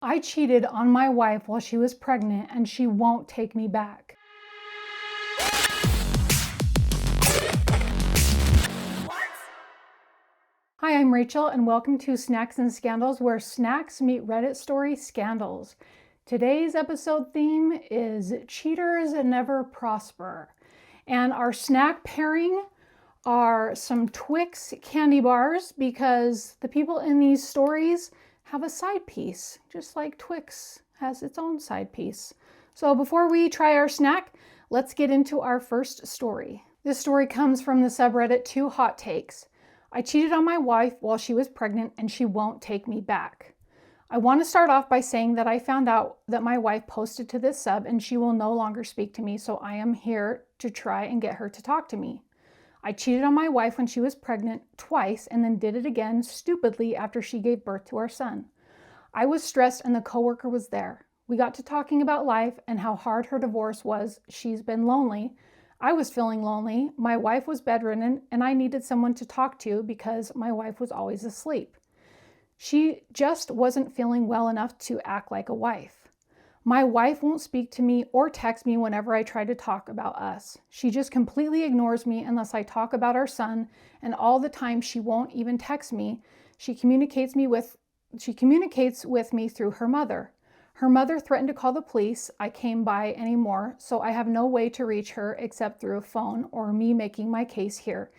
I cheated on my wife while she was pregnant and she won't take me back. Hi, I'm Rachel and welcome to Snacks and Scandals, where snacks meet Reddit story scandals. Today's episode theme is Cheaters Never Prosper. And our snack pairing are some Twix candy bars because the people in these stories have a side piece, just like Twix has its own side piece. So before we try our snack, let's get into our first story. This story comes from the subreddit 2 Hot Takes. I cheated on my wife while she was pregnant and she won't take me back. I want to start off by saying that I found out that my wife posted to this sub and she will no longer speak to me, so I am here to try and get her to talk to me. I cheated on my wife when she was pregnant twice and then did it again stupidly after she gave birth to our son. I was stressed and the coworker was there. We got to talking about life and how hard her divorce was. She's been lonely. I was feeling lonely. My wife was bedridden and I needed someone to talk to because my wife was always asleep. She just wasn't feeling well enough to act like a wife. My wife won't speak to me or text me whenever I try to talk about us. She just completely ignores me unless I talk about our son, and all the time she won't even text me. She communicates with me through her mother. Her mother threatened to call the police. I came by anymore, so I have no way to reach her except through a phone or me making my case here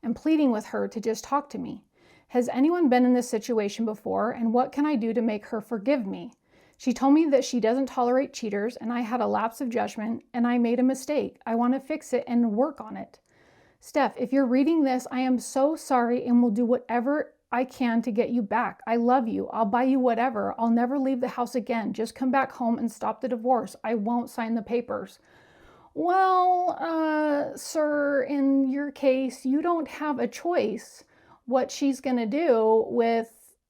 and pleading with her to just talk to me. Has anyone been in this situation before, and what can I do to make her forgive me? She told me that she doesn't tolerate cheaters, and I had a lapse of judgment, and I made a mistake. I want to fix it and work on it. Steph, if you're reading this, I am so sorry and will do whatever I can to get you back. I love you. I'll buy you whatever. I'll never leave the house again. Just come back home and stop the divorce. I won't sign the papers. Well, sir, in your case, you don't have a choice what she's going to do with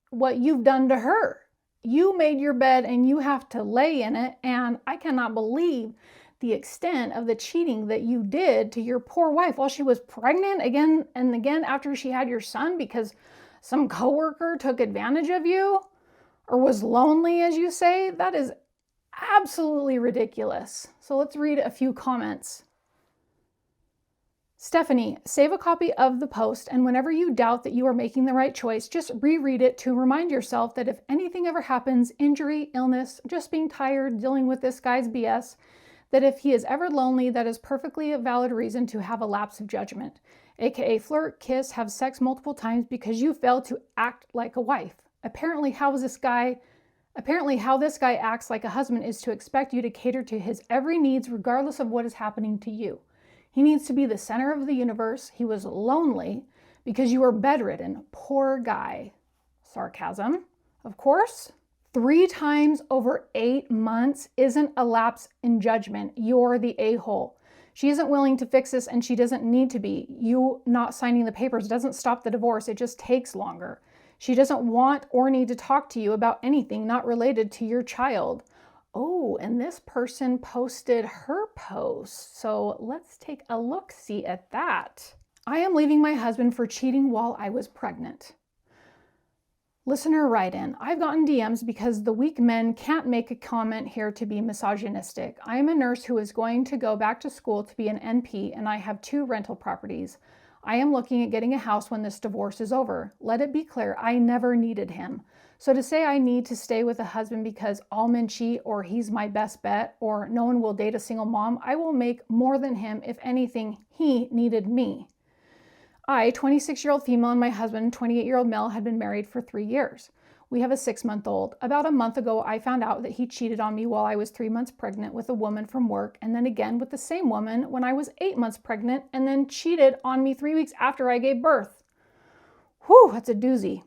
what you've done to her. You made your bed and you have to lay in it, and I cannot believe the extent of the cheating that you did to your poor wife while she was pregnant again and again after she had your son because some coworker took advantage of you or was lonely, as you say. That is absolutely ridiculous. So let's read a few comments. Stephanie, save a copy of the post, and whenever you doubt that you are making the right choice, just reread it to remind yourself that if anything ever happens, injury, illness, just being tired, dealing with this guy's BS, that if he is ever lonely, that is perfectly a valid reason to have a lapse of judgment, aka flirt, kiss, have sex multiple times because you failed to act like a wife. Apparently how this guy acts like a husband is to expect you to cater to his every needs regardless of what is happening to you. He needs to be the center of the universe. He was lonely because you were bedridden. Poor guy. Sarcasm, of course. 3 times over 8 months isn't a lapse in judgment. You're the a-hole. She isn't willing to fix this and she doesn't need to be. You not signing the papers doesn't stop the divorce. It just takes longer. She doesn't want or need to talk to you about anything not related to your child. Oh, and this person posted her post. So let's take a look-see at that. I am leaving my husband for cheating while I was pregnant. Listener write in, I've gotten DMs because the weak men can't make a comment here to be misogynistic. I am a nurse who is going to go back to school to be an NP and I have 2 rental properties. I am looking at getting a house when this divorce is over. Let it be clear, I never needed him. So to say I need to stay with a husband because all men cheat or he's my best bet or no one will date a single mom, I will make more than him. If anything, he needed me. I, 26-year-old female, and my husband, 28-year-old male, had been married for 3 years. We have a 6-month-old. About a month ago, I found out that he cheated on me while I was 3 months pregnant with a woman from work, and then again with the same woman when I was 8 months pregnant, and then cheated on me 3 weeks after I gave birth. Whew, that's a doozy.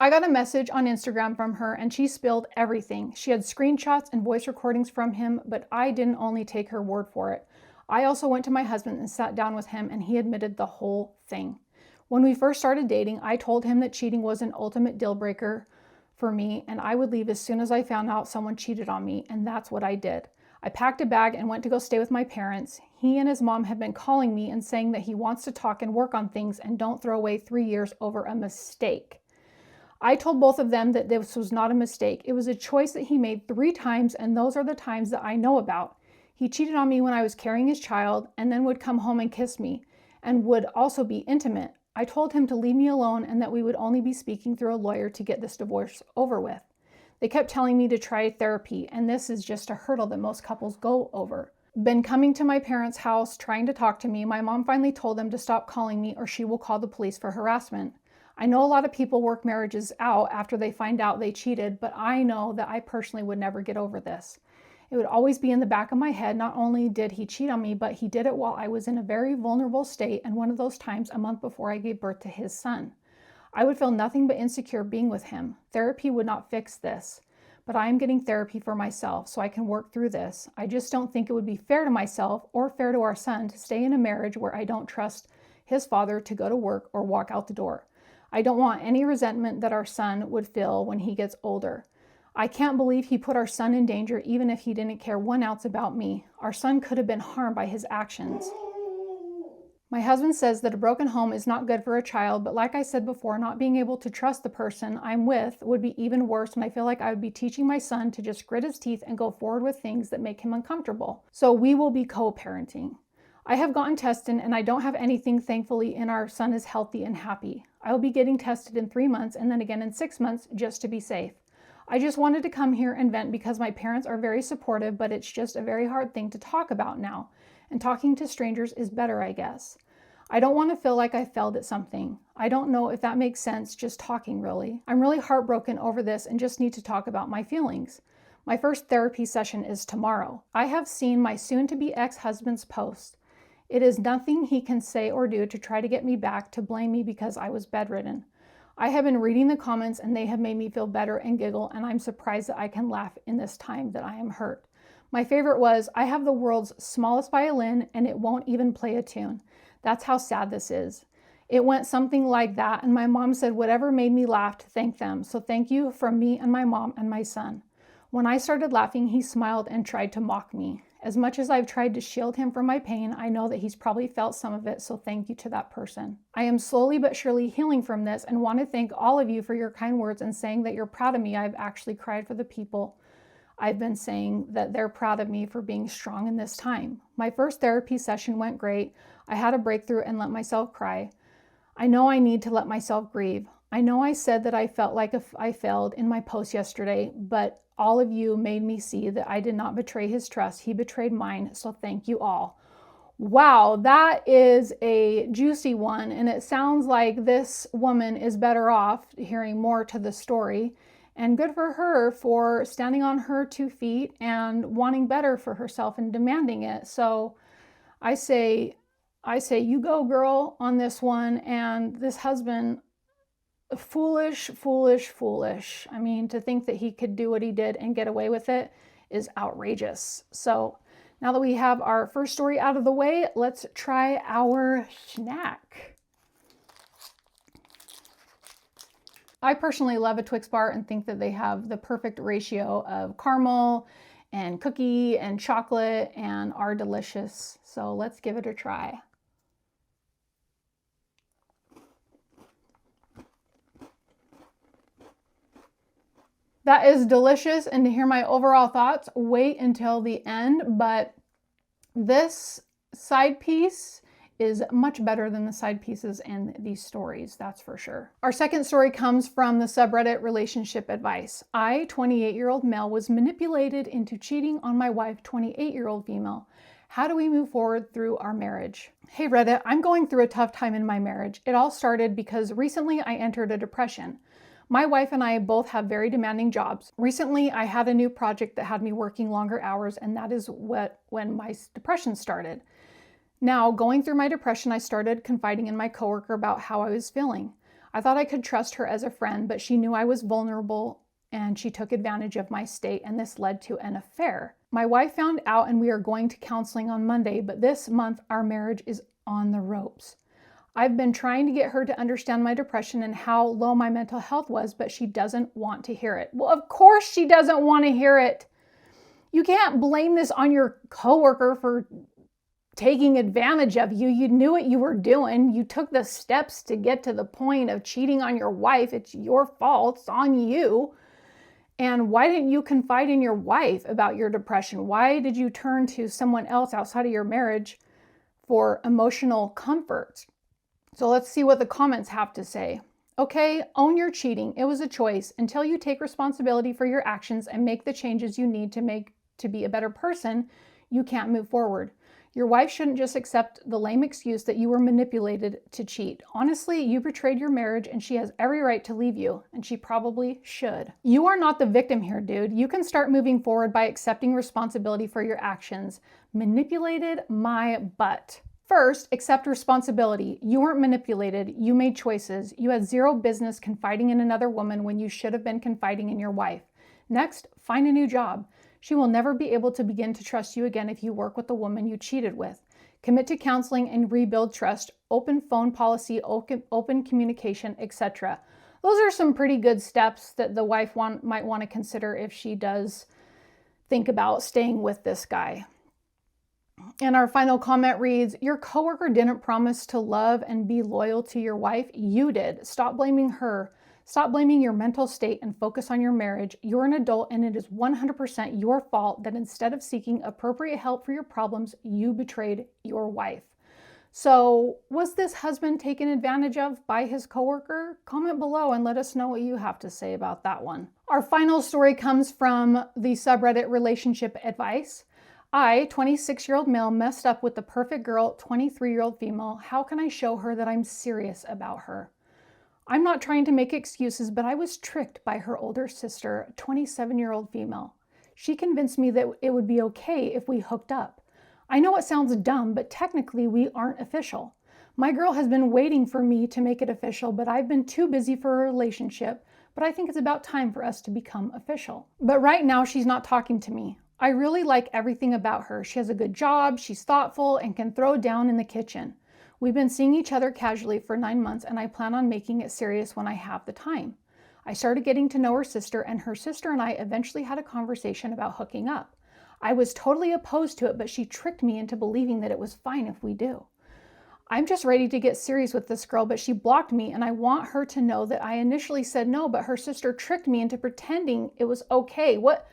I got a message on Instagram from her and she spilled everything. She had screenshots and voice recordings from him, but I didn't only take her word for it. I also went to my husband and sat down with him and he admitted the whole thing. When we first started dating, I told him that cheating was an ultimate deal breaker for me and I would leave as soon as I found out someone cheated on me, and that's what I did. I packed a bag and went to go stay with my parents. He and his mom have been calling me and saying that he wants to talk and work on things and don't throw away 3 years over a mistake. I told both of them that this was not a mistake. It was a choice that he made 3 times, and those are the times that I know about. He cheated on me when I was carrying his child and then would come home and kiss me and would also be intimate. I told him to leave me alone and that we would only be speaking through a lawyer to get this divorce over with. They kept telling me to try therapy, and this is just a hurdle that most couples go over. Been coming to my parents' house trying to talk to me. My mom finally told them to stop calling me or she will call the police for harassment. I know a lot of people work marriages out after they find out they cheated, but I know that I personally would never get over this. It would always be in the back of my head. Not only did he cheat on me, but he did it while I was in a very vulnerable state, and one of those times a month before I gave birth to his son. I would feel nothing but insecure being with him. Therapy would not fix this, but I am getting therapy for myself so I can work through this. I just don't think it would be fair to myself or fair to our son to stay in a marriage where I don't trust his father to go to work or walk out the door. I don't want any resentment that our son would feel when he gets older. I can't believe he put our son in danger even if he didn't care 1 ounce about me. Our son could have been harmed by his actions. My husband says that a broken home is not good for a child, but like I said before, not being able to trust the person I'm with would be even worse, and I feel like I would be teaching my son to just grit his teeth and go forward with things that make him uncomfortable. So we will be co-parenting. I have gotten tested and I don't have anything, thankfully, and our son is healthy and happy. I will be getting tested in 3 months and then again in 6 months just to be safe. I just wanted to come here and vent because my parents are very supportive, but it's just a very hard thing to talk about now. And talking to strangers is better, I guess. I don't want to feel like I failed at something. I don't know if that makes sense, just talking really. I'm really heartbroken over this and just need to talk about my feelings. My first therapy session is tomorrow. I have seen my soon-to-be ex-husband's post. It is nothing he can say or do to try to get me back to blame me because I was bedridden. I have been reading the comments and they have made me feel better and giggle, and I'm surprised that I can laugh in this time that I am hurt. My favorite was, I have the world's smallest violin and it won't even play a tune. That's how sad this is. It went something like that, and my mom said whatever made me laugh to thank them. So thank you from me and my mom and my son. When I started laughing, he smiled and tried to mock me. As much as I've tried to shield him from my pain, I know that he's probably felt some of it, so thank you to that person. I am slowly but surely healing from this and want to thank all of you for your kind words and saying that you're proud of me. I've actually cried for the people I've been saying that they're proud of me for being strong in this time. My first therapy session went great. I had a breakthrough and let myself cry. I know I need to let myself grieve. I know I said that I felt like I failed in my post yesterday, but all of you made me see that I did not betray his trust. He betrayed mine, so thank you all. Wow, that is a juicy one, and it sounds like this woman is better off hearing more to the story. And good for her for standing on her 2 feet and wanting better for herself and demanding it. So I say you go, girl, on this one. And this husband, foolish, foolish, foolish. I mean, to think that he could do what he did and get away with it is outrageous. So now that we have our first story out of the way, let's try our snack. I personally love a Twix bar and think that they have the perfect ratio of caramel and cookie and chocolate and are delicious. So let's give it a try. That is delicious, and to hear my overall thoughts, wait until the end, but this side piece is much better than the side pieces in these stories, that's for sure. Our second story comes from the subreddit Relationship Advice. I, 28-year-old male, was manipulated into cheating on my wife, 28-year-old female. How do we move forward through our marriage? Hey Reddit, I'm going through a tough time in my marriage. It all started because recently I entered a depression. My wife and I both have very demanding jobs. Recently, I had a new project that had me working longer hours, and that is when my depression started. Now, going through my depression, I started confiding in my coworker about how I was feeling. I thought I could trust her as a friend, but she knew I was vulnerable and she took advantage of my state, and this led to an affair. My wife found out and we are going to counseling on Monday, but this month our marriage is on the ropes. I've been trying to get her to understand my depression and how low my mental health was, but she doesn't want to hear it. Well, of course she doesn't want to hear it. You can't blame this on your coworker for taking advantage of you. You knew what you were doing. You took the steps to get to the point of cheating on your wife. It's your fault. It's on you. And why didn't you confide in your wife about your depression? Why did you turn to someone else outside of your marriage for emotional comfort? So let's see what the comments have to say. Okay, own your cheating. It was a choice. Until you take responsibility for your actions and make the changes you need to make to be a better person, you can't move forward. Your wife shouldn't just accept the lame excuse that you were manipulated to cheat. Honestly, you betrayed your marriage and she has every right to leave you, and she probably should. You are not the victim here, dude. You can start moving forward by accepting responsibility for your actions. Manipulated my butt. First, accept responsibility. You weren't manipulated. You made choices. You had zero business confiding in another woman when you should have been confiding in your wife. Next, find a new job. She will never be able to begin to trust you again if you work with the woman you cheated with. Commit to counseling and rebuild trust. Open phone policy, open communication, etc. Those are some pretty good steps that the wife might want to consider if she does think about staying with this guy. And our final comment reads, your coworker didn't promise to love and be loyal to your wife. You did. Stop blaming her. Stop blaming your mental state and focus on your marriage. You're an adult and it is 100% your fault that instead of seeking appropriate help for your problems, you betrayed your wife. So was this husband taken advantage of by his coworker? Comment below and let us know what you have to say about that one. Our final story comes from the subreddit Relationship Advice. I, 26-year-old male, messed up with the perfect girl, 23-year-old female. How can I show her that I'm serious about her? I'm not trying to make excuses, but I was tricked by her older sister, a 27-year-old female. She convinced me that it would be okay if we hooked up. I know it sounds dumb, but technically we aren't official. My girl has been waiting for me to make it official, but I've been too busy for a relationship, but I think it's about time for us to become official. But right now she's not talking to me. I really like everything about her. She has a good job, she's thoughtful, and can throw down in the kitchen. We've been seeing each other casually for 9 months, and I plan on making it serious when I have the time. I started getting to know her sister, and her sister and I eventually had a conversation about hooking up. I was totally opposed to it, but she tricked me into believing that it was fine if we do. I'm just ready to get serious with this girl, but she blocked me, and I want her to know that I initially said no, but her sister tricked me into pretending it was okay. What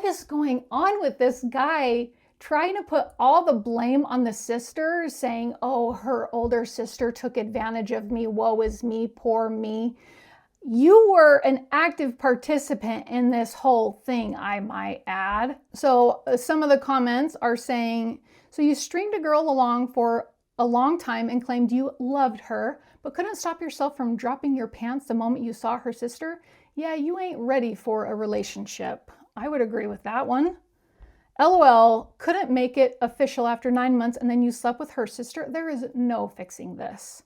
is going on with this guy? Trying to put all the blame on the sister, saying, oh, her older sister took advantage of me. Woe is me, poor me. You were an active participant in this whole thing, I might add. So some of the comments are saying, so you stringed a girl along for a long time and claimed you loved her, but couldn't stop yourself from dropping your pants the moment you saw her sister? Yeah, you ain't ready for a relationship. I would agree with that one. LOL, couldn't make it official after 9 months and then you slept with her sister? There is no fixing this.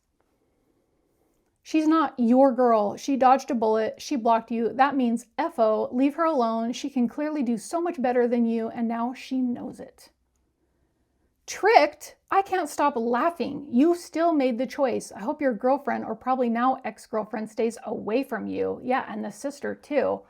She's not your girl. She dodged a bullet. She blocked you. That means FO, leave her alone. She can clearly do so much better than you, and now she knows it. Tricked? I can't stop laughing. You still made the choice. I hope your girlfriend, or probably now ex-girlfriend, stays away from you. Yeah, and the sister too.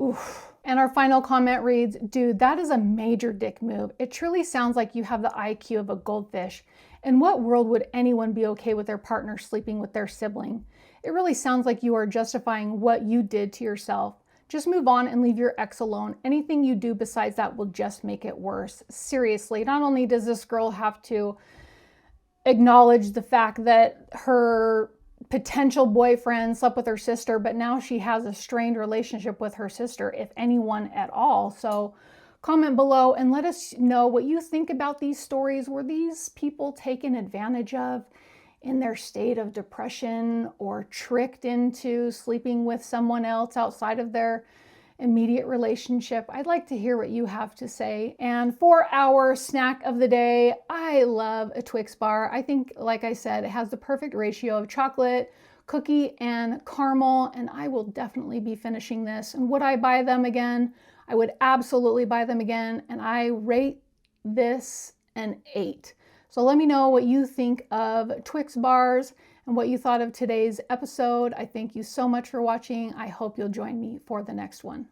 Oof. And our final comment reads, dude, that is a major dick move. It truly sounds like you have the IQ of a goldfish. In what world would anyone be okay with their partner sleeping with their sibling? It really sounds like you are justifying what you did to yourself. Just move on and leave your ex alone. Anything you do besides that will just make it worse. Seriously, not only does this girl have to acknowledge the fact that her potential boyfriend slept with her sister, but now she has a strained relationship with her sister, if anyone at all. So comment below and let us know what you think about these stories. Were these people taken advantage of in their state of depression or tricked into sleeping with someone else outside of their immediate relationship? I'd like to hear what you have to say. And for our snack of the day, I love a Twix bar. I think, like I said, it has the perfect ratio of chocolate, cookie, and caramel, and I will definitely be finishing this. And would I buy them again? I would absolutely buy them again, and I rate this an 8. So let me know what you think of Twix bars and what you thought of today's episode. I thank you so much for watching. I hope you'll join me for the next one.